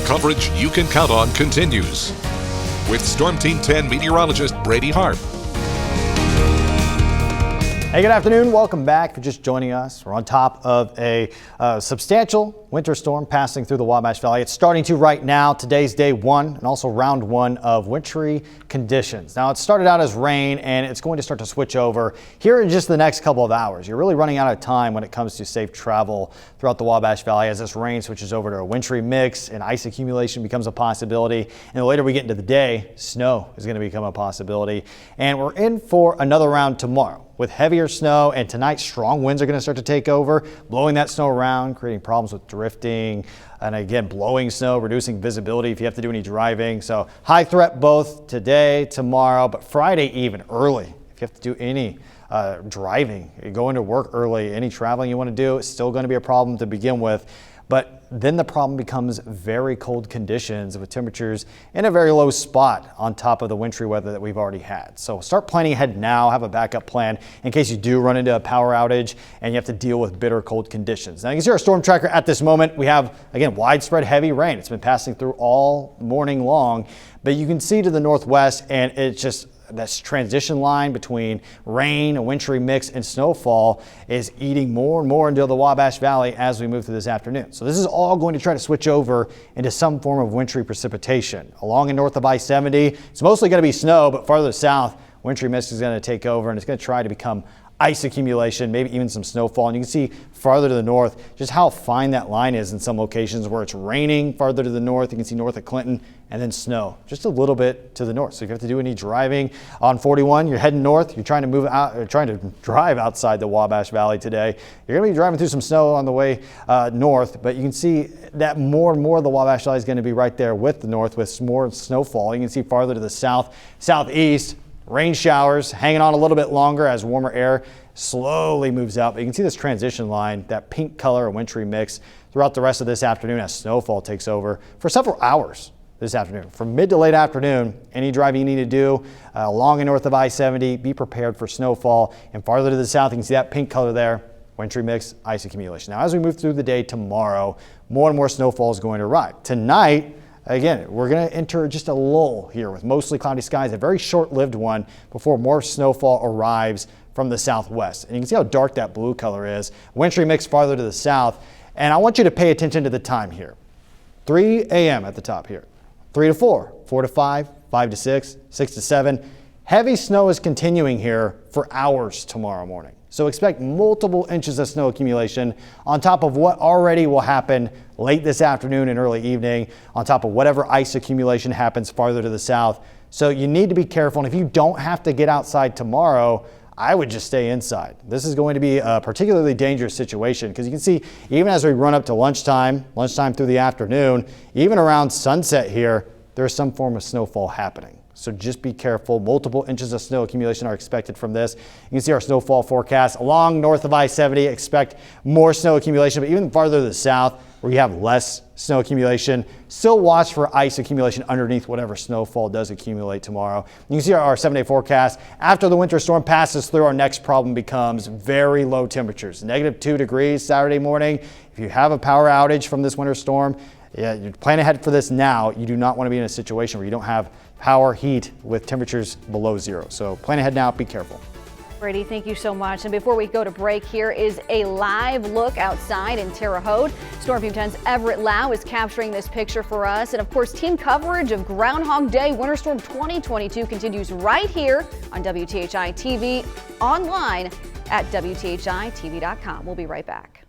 Coverage you can count on continues. With Storm Team 10 meteorologist Brady Harp. Hey, good afternoon. Welcome back. If you're just joining us, we're on top of a substantial winter storm passing through the Wabash Valley. It's starting to right now. Today's day one and also round one of wintry conditions. Now, it started out as rain and it's going to start to switch over here in just the next couple of hours. You're really running out of time when it comes to safe travel throughout the Wabash Valley as this rain switches over to a wintry mix and ice accumulation becomes a possibility. And the later we get into the day, snow is going to become a possibility. And we're in for another round tomorrow with heavier snow, and tonight strong winds are going to start to take over, blowing that snow around, creating problems with drifting, and again, blowing snow, reducing visibility if you have to do any driving. So high threat both today, tomorrow, but Friday even early. If you have to do any driving, going to work early, any traveling you want to do, it's still going to be a problem to begin with. But then the problem becomes very cold conditions with temperatures in a very low spot on top of the wintry weather that we've already had. So start planning ahead now, have a backup plan in case you do run into a power outage and you have to deal with bitter cold conditions. Now you can see our storm tracker at this moment. We have, again, widespread heavy rain. It's been passing through all morning long, but you can see to the northwest and it's just this transition line between rain, a wintry mix, and snowfall is eating more and more into the Wabash Valley as we move through this afternoon. So this is all going to try to switch over into some form of wintry precipitation. Along and north of I-70, it's mostly going to be snow, but farther south, wintry mist is going to take over and it's going to try to become ice accumulation, maybe even some snowfall. And you can see farther to the north just how fine that line is in some locations where it's raining farther to the north. You can see north of Clinton and then snow just a little bit to the north. So if you have to do any driving on 41, you're heading north, you're trying to move out, or trying to drive outside the Wabash Valley today, you're going to be driving through some snow on the way north, but you can see that more and more of the Wabash Valley is going to be right there with the north with more snowfall. You can see farther to the south, southeast, rain showers hanging on a little bit longer as warmer air slowly moves out. But you can see this transition line, that pink color, a wintry mix throughout the rest of this afternoon as snowfall takes over for several hours this afternoon. From mid to late afternoon, any driving you need to do along and north of I-70, be prepared for snowfall. And farther to the south, you can see that pink color there, wintry mix, ice accumulation. Now, as we move through the day tomorrow, more and more snowfall is going to arrive. Tonight, again, we're going to enter just a lull here with mostly cloudy skies, a very short-lived one before more snowfall arrives from the southwest. And you can see how dark that blue color is. Wintry mix farther to the south. And I want you to pay attention to the time here. 3 a.m. at the top here. 3 to 4, 4 to 5, 5 to 6, 6 to 7. Heavy snow is continuing here for hours tomorrow morning. So expect multiple inches of snow accumulation on top of what already will happen late this afternoon and early evening, on top of whatever ice accumulation happens farther to the south. So you need to be careful. And if you don't have to get outside tomorrow, I would just stay inside. This is going to be a particularly dangerous situation because you can see even as we run up to lunchtime through the afternoon, even around sunset here, there's some form of snowfall happening. So just be careful. Multiple inches of snow accumulation are expected from this. You can see our snowfall forecast along north of I-70. Expect more snow accumulation, but even farther to the south where you have less snow accumulation, still watch for ice accumulation underneath whatever snowfall does accumulate tomorrow. You can see our 7-day forecast. After the winter storm passes through, our next problem becomes very low temperatures. -2 degrees Saturday morning. If you have a power outage from this winter storm, you plan ahead for this now. You do not want to be in a situation where you don't have power, heat with temperatures below zero. So plan ahead now, be careful. Brady, thank you so much. And before we go to break, here is a live look outside in Terre Haute. Storm Team 10's Everett Lau is capturing this picture for us. And of course, team coverage of Groundhog Day Winter Storm 2022 continues right here on WTHI-TV, online at WTHI-TV.com. We'll be right back.